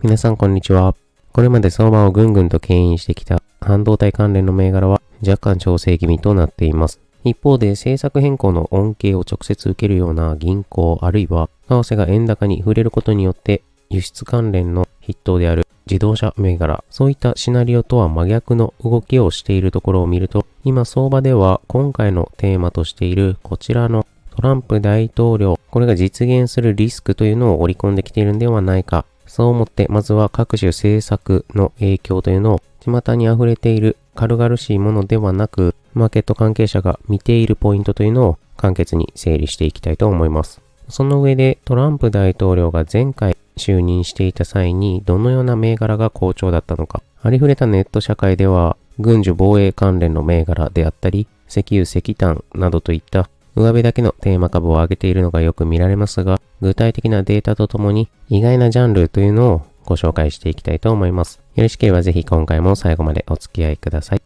皆さんこんにちは。これまで相場をぐんぐんと牽引してきた半導体関連の銘柄は若干調整気味となっています。一方で政策変更の恩恵を直接受けるような銀行あるいは為替が円高に触れることによって輸出関連の筆頭である自動車銘柄、そういったシナリオとは真逆の動きをしているところを見ると、今相場では今回のテーマとしているこちらのトランプ大統領、これが実現するリスクというのを織り込んできているんではないか。そう思ってまずは各種政策の影響というのを巷に溢れている軽々しいものではなく、マーケット関係者が見ているポイントというのを簡潔に整理していきたいと思います。その上でトランプ大統領が前回就任していた際にどのような銘柄が好調だったのか。ありふれたネット社会では軍需防衛関連の銘柄であったり、石油石炭などといった上辺だけのテーマ株を上げているのがよく見られますが、具体的なデータとともに意外なジャンルというのをご紹介していきたいと思います。よろしければぜひ今回も最後までお付き合いください。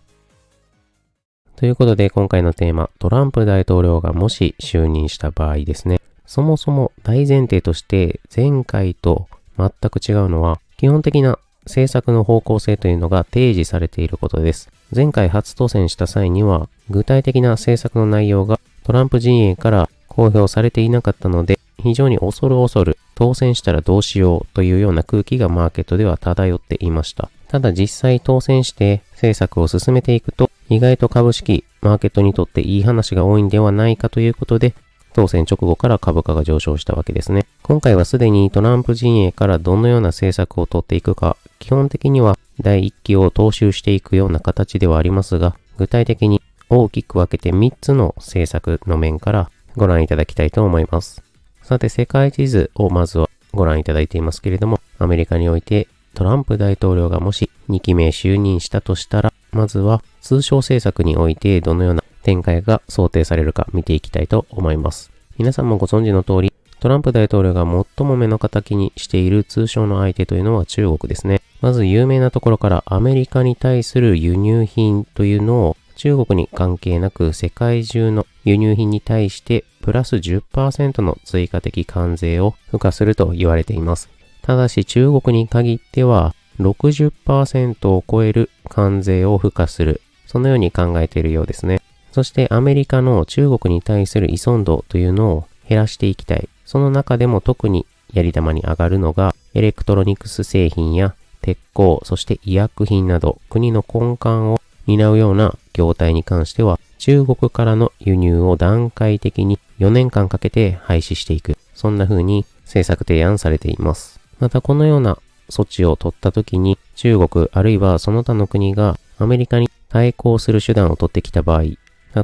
ということで今回のテーマ、トランプ大統領がもし就任した場合ですね。そもそも大前提として前回と全く違うのは基本的な政策の方向性というのが提示されていることです。前回初当選した際には具体的な政策の内容がトランプ陣営から公表されていなかったので非常に恐る恐る当選したらどうしようというような空気がマーケットでは漂っていました。ただ実際当選して政策を進めていくと意外と株式、マーケットにとっていい話が多いんではないかということで当選直後から株価が上昇したわけですね。今回はすでにトランプ陣営からどのような政策を取っていくか、基本的には第1期を踏襲していくような形ではありますが、具体的に大きく分けて3つの政策の面からご覧いただきたいと思います。さて世界地図をまずはご覧いただいていますけれども、アメリカにおいてトランプ大統領がもし2期目就任したとしたら、まずは通商政策においてどのような展開が想定されるか見ていきたいと思います。皆さんもご存知の通り、トランプ大統領が最も目の敵にしている通商の相手というのは中国ですね。まず有名なところからアメリカに対する輸入品というのを中国に関係なく世界中の輸入品に対してプラス 10% の追加的関税を付加すると言われています。ただし中国に限っては 60% を超える関税を付加する。そのように考えているようですね。そしてアメリカの中国に対する依存度というのを減らしていきたい。その中でも特にやり玉に上がるのがエレクトロニクス製品や鉄鋼、そして医薬品など国の根幹を担うような業態に関しては中国からの輸入を段階的に4年間かけて廃止していく。そんな風に政策提案されています。またこのような措置を取った時に中国あるいはその他の国がアメリカに対抗する手段を取ってきた場合、例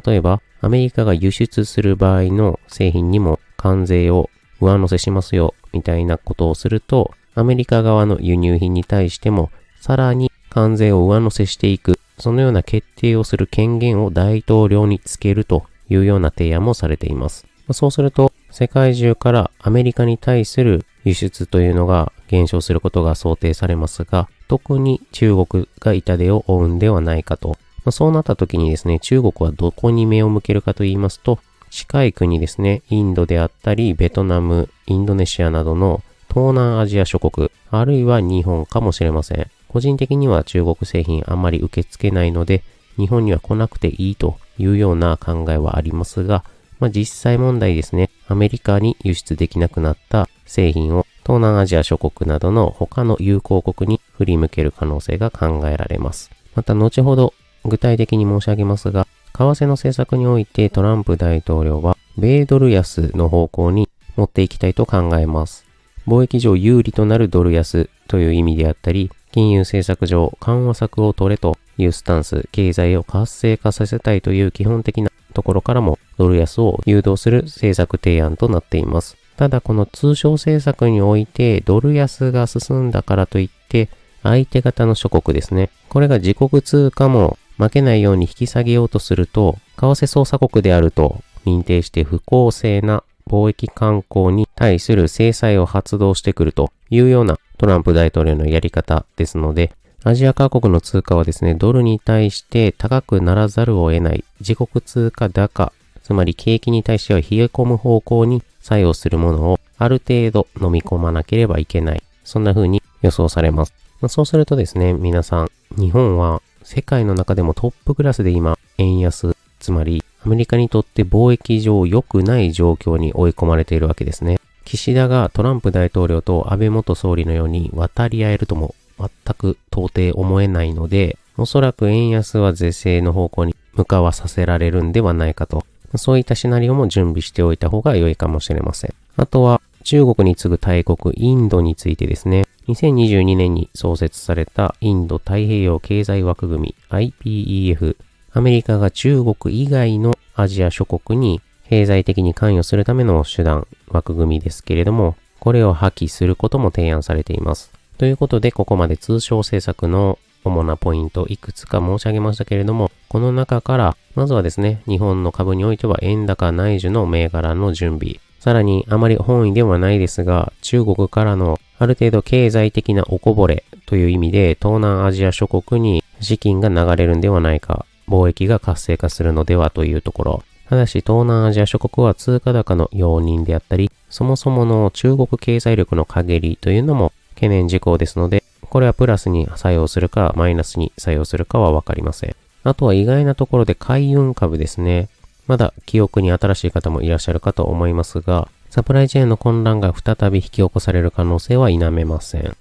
えばアメリカが輸出する場合の製品にも関税を上乗せしますよみたいなことをすると、アメリカ側の輸入品に対してもさらに関税を上乗せしていく、そのような決定をする権限を大統領につけるというような提案もされています。そうすると世界中からアメリカに対する輸出というのが減少することが想定されますが、特に中国が痛手を負うんではないかと。そうなった時にですね、中国はどこに目を向けるかと言いますと、近い国ですね、インドであったり、ベトナム、インドネシアなどの東南アジア諸国、あるいは日本かもしれません。個人的には中国製品あんまり受け付けないので、日本には来なくていいというような考えはありますが、実際問題ですね、アメリカに輸出できなくなった製品を東南アジア諸国などの他の友好国に振り向ける可能性が考えられます。また後ほど具体的に申し上げますが、為替の政策においてトランプ大統領は米ドル安の方向に持っていきたいと考えます。貿易上有利となるドル安という意味であったり、金融政策上緩和策を取れというスタンス、経済を活性化させたいという基本的なところからもドル安を誘導する政策提案となっています。ただこの通商政策においてドル安が進んだからといって相手方の諸国ですね、これが自国通貨も負けないように引き下げようとすると、為替操作国であると認定して不公正な貿易慣行に対する制裁を発動してくるというようなトランプ大統領のやり方ですので、アジア各国の通貨はですね、ドルに対して高くならざるを得ない自国通貨高、つまり景気に対しては冷え込む方向に作用するものをある程度飲み込まなければいけない。そんな風に予想されます。そうするとですね、皆さん、日本は世界の中でもトップクラスで今、円安、つまりアメリカにとって貿易上良くない状況に追い込まれているわけですね。岸田がトランプ大統領と安倍元総理のように渡り合えるとも全く到底思えないので、おそらく円安は是正の方向に向かわさせられるんではないかと。そういったシナリオも準備しておいた方が良いかもしれません。あとは中国に次ぐ大国インドについてですね。2022年に創設されたインド太平洋経済枠組み IPEF。アメリカが中国以外のアジア諸国に経済的に関与するための手段、枠組みですけれども、これを破棄することも提案されています。ということで、ここまで通商政策の主なポイントいくつか申し上げましたけれども、この中から、まずはですね、日本の株においては円高内需の銘柄の準備。さらに、あまり本意ではないですが、中国からのある程度経済的なおこぼれという意味で、東南アジア諸国に資金が流れるんではないか、貿易が活性化するのではというところ。ただし、東南アジア諸国は通貨高の要因であったり、そもそもの中国経済力の陰りというのも懸念事項ですので、これはプラスに作用するかマイナスに作用するかはわかりません。あとは意外なところで海運株ですね。まだ記憶に新しい方もいらっしゃるかと思いますが、サプライチェーンの混乱が再び引き起こされる可能性は否めません。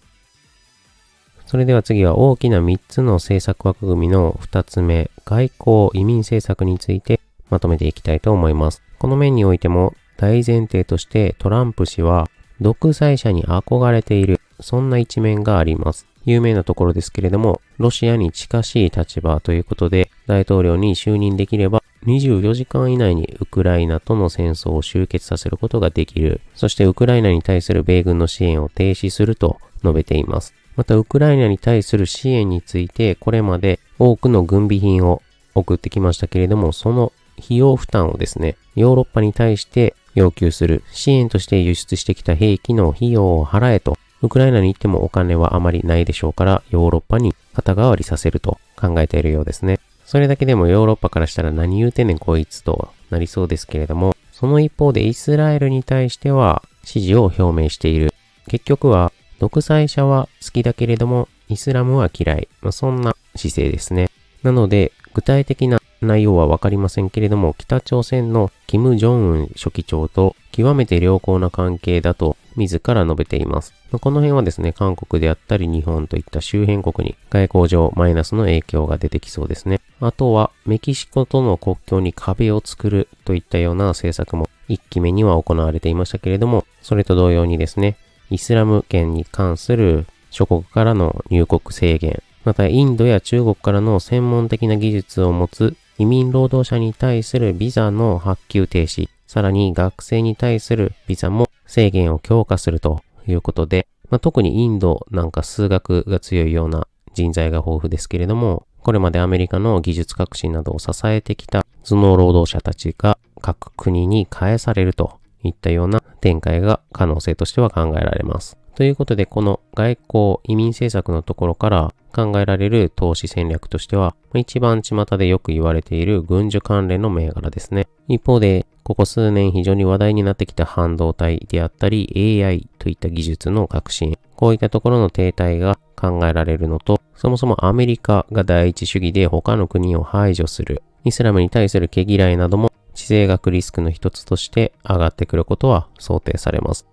それでは次は大きな3つの政策枠組みの2つ目、外交・移民政策についてまとめていきたいと思います。この面においても大前提としてトランプ氏は独裁者に憧れている、そんな一面があります。有名なところですけれども、ロシアに近しい立場ということで、大統領に就任できれば、24時間以内にウクライナとの戦争を終結させることができる。そしてウクライナに対する米軍の支援を停止すると述べています。またウクライナに対する支援について、これまで多くの軍備品を送ってきましたけれども、その費用負担をですね、ヨーロッパに対して要求する、支援として輸出してきた兵器の費用を払えと、ウクライナに行ってもお金はあまりないでしょうから、ヨーロッパに肩代わりさせると考えているようですね。それだけでもヨーロッパからしたら何言うてんねんこいつとなりそうですけれども、その一方でイスラエルに対しては支持を表明している。結局は独裁者は好きだけれどもイスラムは嫌い。そんな姿勢ですね。なので具体的な内容はわかりませんけれども、北朝鮮のキム・ジョンウン書記長と極めて良好な関係だと自ら述べています。この辺はですね、韓国であったり日本といった周辺国に外交上マイナスの影響が出てきそうですね。あとはメキシコとの国境に壁を作るといったような政策も1期目には行われていましたけれども、それと同様にですね、イスラム圏に関する諸国からの入国制限、またインドや中国からの専門的な技術を持つ移民労働者に対するビザの発給停止、さらに学生に対するビザも制限を強化するということで、特にインドなんか数学が強いような人材が豊富ですけれども、これまでアメリカの技術革新などを支えてきた頭脳労働者たちが各国に返されるといったような展開が可能性としては考えられます。ということで、この外交・移民政策のところから考えられる投資戦略としては、一番巷でよく言われている軍需関連の銘柄ですね。一方で、ここ数年非常に話題になってきた半導体であったり AI といった技術の革新、こういったところの停滞が考えられるのと、そもそもアメリカが第一主義で他の国を排除する、イスラムに対する毛嫌いなども地政学リスクの一つとして上がってくることは想定されます。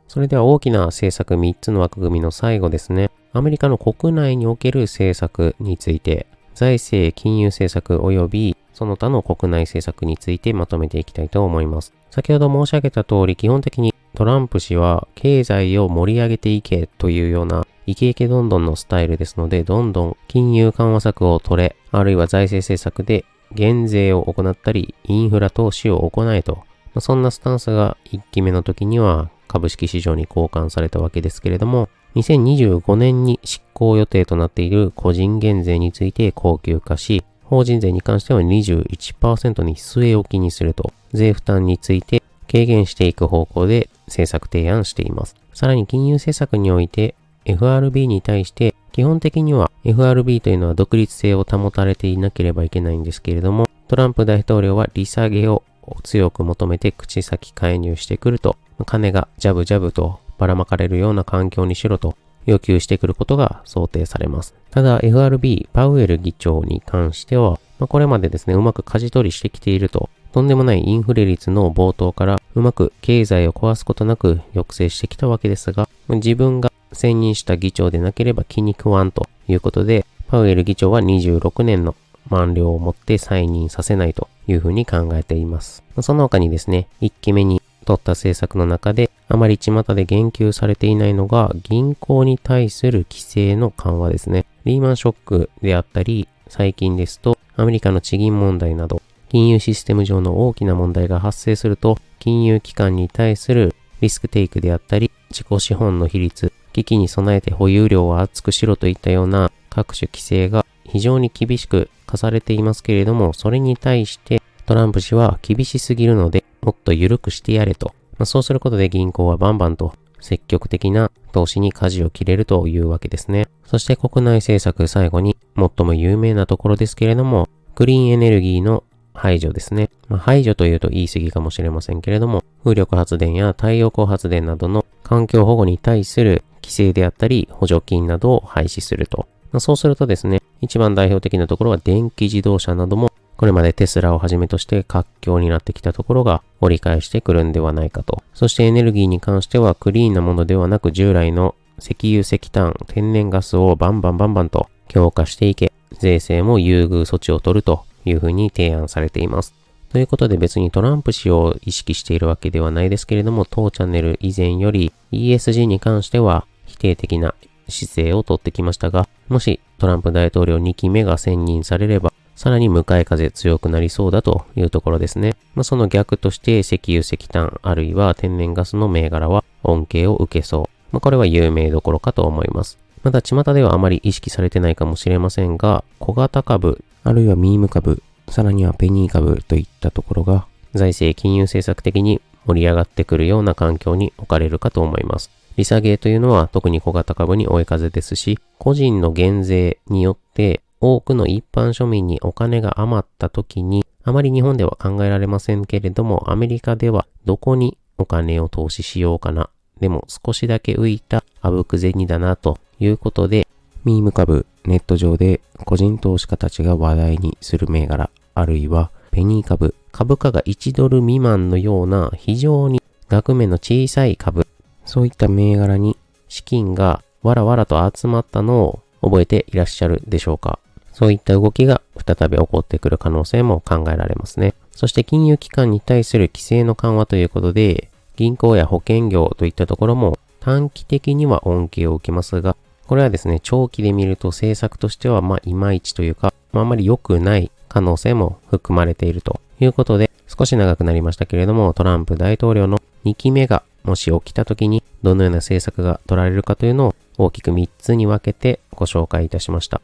それでは大きな政策3つの枠組みの最後ですね。アメリカの国内における政策について、財政金融政策及びその他の国内政策についてまとめていきたいと思います。先ほど申し上げた通り、基本的にトランプ氏は経済を盛り上げていけというようなイケイケどんどんのスタイルですので、どんどん金融緩和策を取れ、あるいは財政政策で減税を行ったり、インフラ投資を行えと、そんなスタンスが1期目の時には株式市場に交換されたわけですけれども、2025年に執行予定となっている個人減税について恒久化し、法人税に関しては 21% に据え置きにすると、税負担について軽減していく方向で政策提案しています。さらに金融政策において FRB に対して基本的には FRB というのは独立性を保たれていなければいけないんですけれども、トランプ大統領は利下げを強く求めて口先介入してくると、金がジャブジャブとばらまかれるような環境にしろと要求してくることが想定されます。ただ FRB パウエル議長に関しては、これまでですね、うまく舵取りしてきていると、とんでもないインフレ率の冒頭からうまく経済を壊すことなく抑制してきたわけですが、自分が選任した議長でなければ気に食わんということで、パウエル議長は26年の満了をもって再任させないというふうに考えています。その他にですね、1期目に取った政策の中であまり巷で言及されていないのが銀行に対する規制の緩和ですね。リーマンショックであったり、最近ですとアメリカの地銀問題など金融システム上の大きな問題が発生すると、金融機関に対するリスクテイクであったり、自己資本の比率、危機に備えて保有量を厚くしろといったような各種規制が非常に厳しく課されていますけれども、それに対してトランプ氏は厳しすぎるのでもっと緩くしてやれと。そうすることで銀行はバンバンと積極的な投資に舵を切れるというわけですね。そして国内政策最後に最も有名なところですけれども、クリーンエネルギーの排除ですね。排除というと言い過ぎかもしれませんけれども、風力発電や太陽光発電などの環境保護に対する規制であったり補助金などを廃止すると。そうするとですね、一番代表的なところは電気自動車などもこれまでテスラをはじめとして活況になってきたところが折り返してくるんではないかと。そしてエネルギーに関してはクリーンなものではなく従来の石油、石炭、天然ガスをバンバンと強化していけ、税制も優遇措置を取るというふうに提案されています。ということで別にトランプ氏を意識しているわけではないですけれども、当チャンネル以前より ESG に関しては否定的な姿勢をとってきましたが、もしトランプ大統領2期目が選任されれば、さらに向かい風強くなりそうだというところですね。その逆として石油、石炭あるいは天然ガスの銘柄は恩恵を受けそう。これは有名どころかと思います。また巷ではあまり意識されてないかもしれませんが、小型株、あるいはミーム株、さらにはペニー株といったところが財政金融政策的に盛り上がってくるような環境に置かれるかと思います。利下げというのは特に小型株に追い風ですし、個人の減税によって多くの一般庶民にお金が余った時に、あまり日本では考えられませんけれども、アメリカではどこにお金を投資しようかな。でも少しだけ浮いたあぶく銭だなということで、ミーム株、ネット上で個人投資家たちが話題にする銘柄、あるいはペニー株、株価が1ドル未満のような非常に額面の小さい株、そういった銘柄に資金がわらわらと集まったのを覚えていらっしゃるでしょうか。そういった動きが再び起こってくる可能性も考えられますね。そして金融機関に対する規制の緩和ということで、銀行や保険業といったところも短期的には恩恵を受けますが、これはですね、長期で見ると政策としてはいまいちというか、あんまり良くない可能性も含まれているということで、少し長くなりましたけれども、トランプ大統領の2期目がもし起きた時にどのような政策が取られるかというのを大きく3つに分けてご紹介いたしました。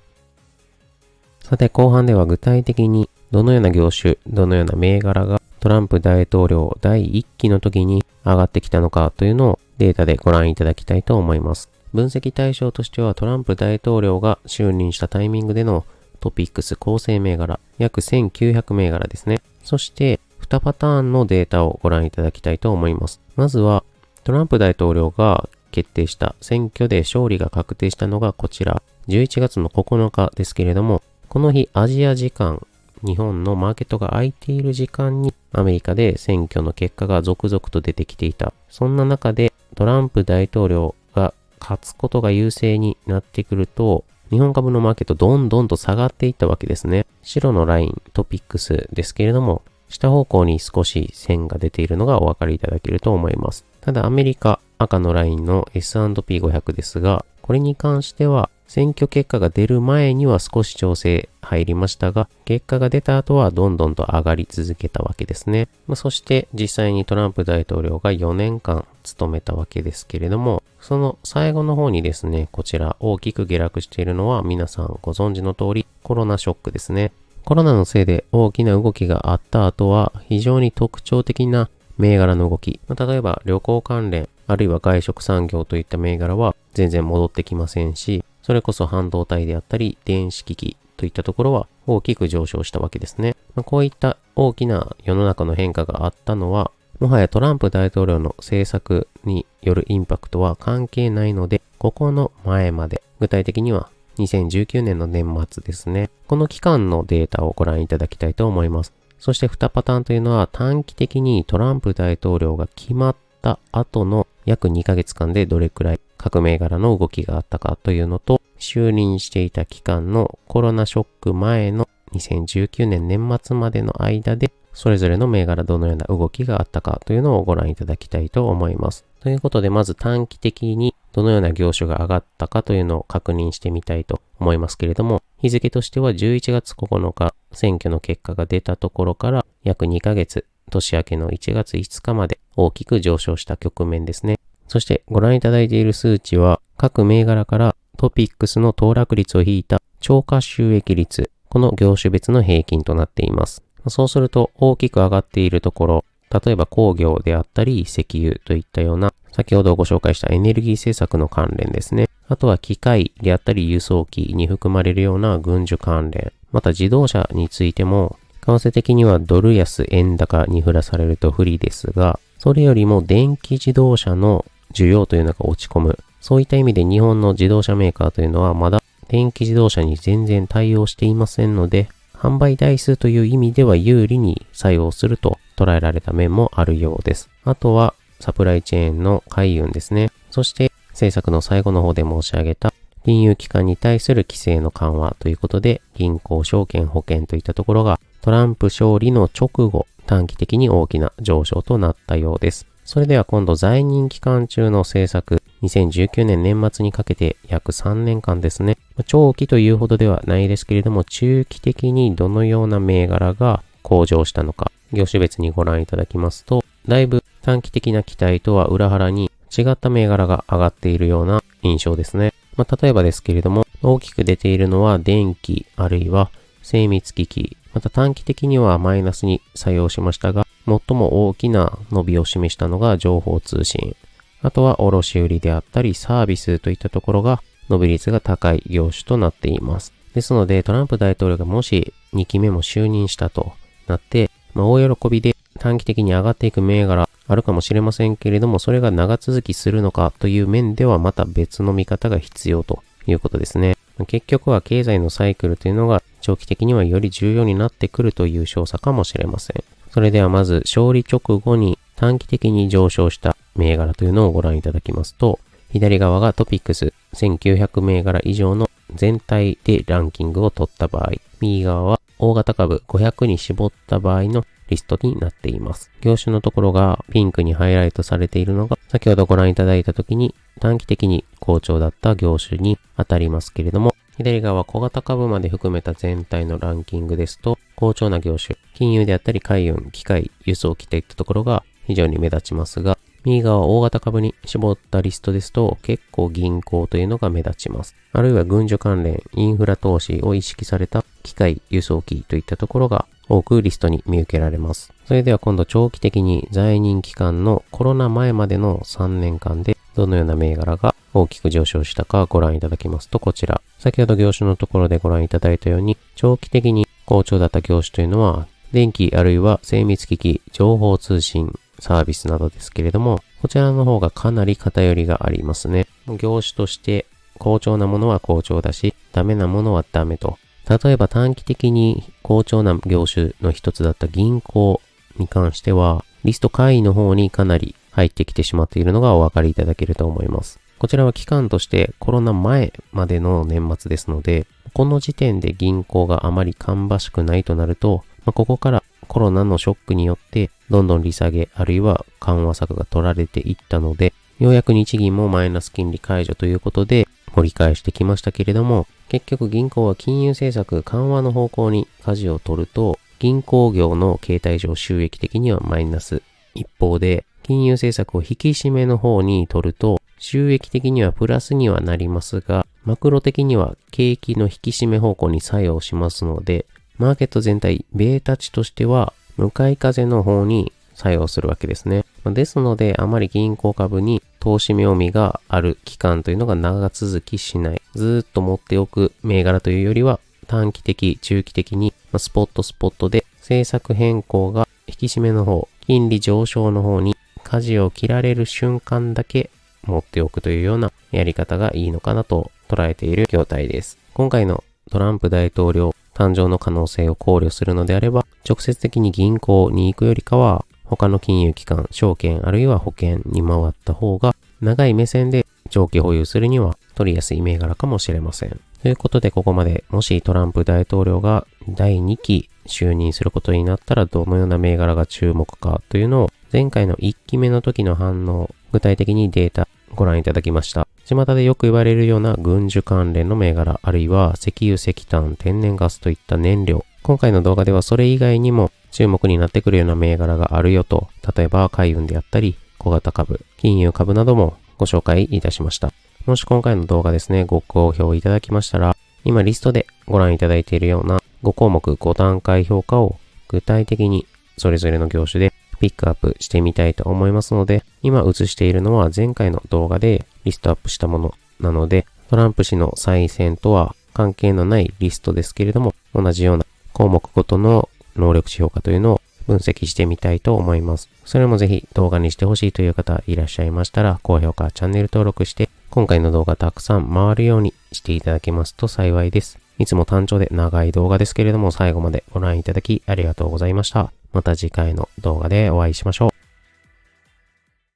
さて後半では具体的にどのような業種、どのような銘柄がトランプ大統領第1期の時に上がってきたのかというのをデータでご覧いただきたいと思います。分析対象としてはトランプ大統領が就任したタイミングでのトピックス構成銘柄約1900銘柄ですね。そして2パターンのデータをご覧いただきたいと思います。まずはトランプ大統領が決定した選挙で勝利が確定したのがこちら11月の9日ですけれども、この日アジア時間、日本のマーケットが空いている時間にアメリカで選挙の結果が続々と出てきていた。そんな中でトランプ大統領が勝つことが優勢になってくると、日本株のマーケットどんどんと下がっていったわけですね。白のライン、トピックスですけれども、下方向に少し線が出ているのがお分かりいただけると思います。ただアメリカ赤のラインの S&P500 ですが、これに関しては選挙結果が出る前には少し調整入りましたが、結果が出た後はどんどんと上がり続けたわけですね。そして実際にトランプ大統領が4年間務めたわけですけれども、その最後の方にですね、こちら大きく下落しているのは皆さんご存知の通りコロナショックですね。コロナのせいで大きな動きがあった後は非常に特徴的な銘柄の動き、例えば旅行関連、あるいは外食産業といった銘柄は全然戻ってきませんし、それこそ半導体であったり電子機器といったところは大きく上昇したわけですね。こういった大きな世の中の変化があったのは、もはやトランプ大統領の政策によるインパクトは関係ないので、ここの前まで、具体的には2019年の年末ですね。この期間のデータをご覧いただきたいと思います。そして2パターンというのは短期的にトランプ大統領が決まった後の約2ヶ月間でどれくらい各銘柄の動きがあったかというのと、就任していた期間のコロナショック前の2019年年末までの間でそれぞれの銘柄どのような動きがあったかというのをご覧いただきたいと思います。ということでまず短期的にどのような業種が上がったかというのを確認してみたいと思いますけれども、日付としては11月9日選挙の結果が出たところから約2ヶ月、年明けの1月5日まで大きく上昇した局面ですね。そしてご覧いただいている数値は各銘柄からトピックスの騰落率を引いた超過収益率、この業種別の平均となっています。そうすると大きく上がっているところ、例えば工業であったり石油といったような先ほどご紹介したエネルギー政策の関連ですね。あとは機械であったり輸送機に含まれるような軍需関連。また自動車についても為替的にはドル安円高に振らされると不利ですが、それよりも電気自動車の需要というのが落ち込む。そういった意味で日本の自動車メーカーというのはまだ電気自動車に全然対応していませんので、販売台数という意味では有利に作用すると捉えられた面もあるようです。あとはサプライチェーンの海運ですね。そして政策の最後の方で申し上げた金融機関に対する規制の緩和ということで、銀行、証券、保険といったところがトランプ勝利の直後、短期的に大きな上昇となったようです。それでは今度在任期間中の政策、2019年年末にかけて約3年間ですね。長期というほどではないですけれども、中期的にどのような銘柄が向上したのか、業種別にご覧いただきますと、だいぶ短期的な期待とは裏腹に違った銘柄が上がっているような印象ですね。例えばですけれども、大きく出ているのは電気あるいは精密機器、また短期的にはマイナスに作用しましたが、最も大きな伸びを示したのが情報通信。あとは卸売であったりサービスといったところが伸び率が高い業種となっています。ですのでトランプ大統領がもし2期目も就任したとなって、大喜びで短期的に上がっていく銘柄あるかもしれませんけれども、それが長続きするのかという面ではまた別の見方が必要ということですね。結局は経済のサイクルというのが長期的にはより重要になってくるという証左かもしれません。それではまず勝利直後に短期的に上昇した銘柄というのをご覧いただきますと、左側がトピックス1900銘柄以上の全体でランキングを取った場合、右側は大型株500に絞った場合のリストになっています。業種のところがピンクにハイライトされているのが、先ほどご覧いただいた時に短期的に好調だった業種に当たりますけれども、左側小型株まで含めた全体のランキングですと、好調な業種、金融であったり海運、機械、輸送機といったところが非常に目立ちますが、右側大型株に絞ったリストですと結構銀行というのが目立ちます。あるいは軍需関連、インフラ投資を意識された機械、輸送機といったところが多くリストに見受けられます。それでは今度長期的に在任期間のコロナ前までの3年間でどのような銘柄が大きく上昇したかご覧いただきますと、こちら。先ほど業種のところでご覧いただいたように、長期的に好調だった業種というのは、電気あるいは精密機器、情報通信、サービスなどですけれども、こちらの方がかなり偏りがありますね。業種として好調なものは好調だし、ダメなものはダメと。例えば短期的に好調な業種の一つだった銀行に関しては、リスト下位の方にかなり入ってきてしまっているのがお分かりいただけると思います。こちらは期間としてコロナ前までの年末ですので、この時点で銀行があまり芳しくないとなると、ここからコロナのショックによってどんどん利下げあるいは緩和策が取られていったので、ようやく日銀もマイナス金利解除ということで盛り返してきましたけれども、結局銀行は金融政策緩和の方向に舵を取ると、銀行業の形態上収益的にはマイナス。一方で金融政策を引き締めの方に取ると収益的にはプラスにはなりますが、マクロ的には景気の引き締め方向に作用しますので、マーケット全体、米立ちとしては向かい風の方に作用するわけですね。ですので、あまり銀行株に投資妙味がある期間というのが長続きしない。ずーっと持っておく銘柄というよりは、短期的、中期的にスポットで政策変更が引き締めの方、金利上昇の方に舵を切られる瞬間だけ持っておくというようなやり方がいいのかなと捉えている業態です。今回のトランプ大統領誕生の可能性を考慮するのであれば、直接的に銀行に行くよりかは、他の金融機関、証券あるいは保険に回った方が、長い目線で長期保有するには取りやすい銘柄かもしれません。ということで、ここまでもしトランプ大統領が第2期就任することになったらどのような銘柄が注目かというのを前回の1期目の時の反応、具体的にデータご覧いただきました。巷でよく言われるような軍需関連の銘柄、あるいは石油、石炭、天然ガスといった燃料。今回の動画ではそれ以外にも注目になってくるような銘柄があるよと、例えば海運であったり、小型株、金融株などもご紹介いたしました。もし今回の動画ですね、ご好評いただきましたら、今リストでご覧いただいているような5項目5段階評価を具体的にそれぞれの業種でピックアップしてみたいと思いますので、今映しているのは前回の動画でリストアップしたものなので、トランプ氏の再選とは関係のないリストですけれども、同じような項目ごとの能力値評価というのを分析してみたいと思います。それもぜひ動画にしてほしいという方いらっしゃいましたら、高評価、チャンネル登録して、今回の動画たくさん回るようにしていただけますと幸いです。いつも単調で長い動画ですけれども、最後までご覧いただきありがとうございました。また次回の動画でお会いしましょう。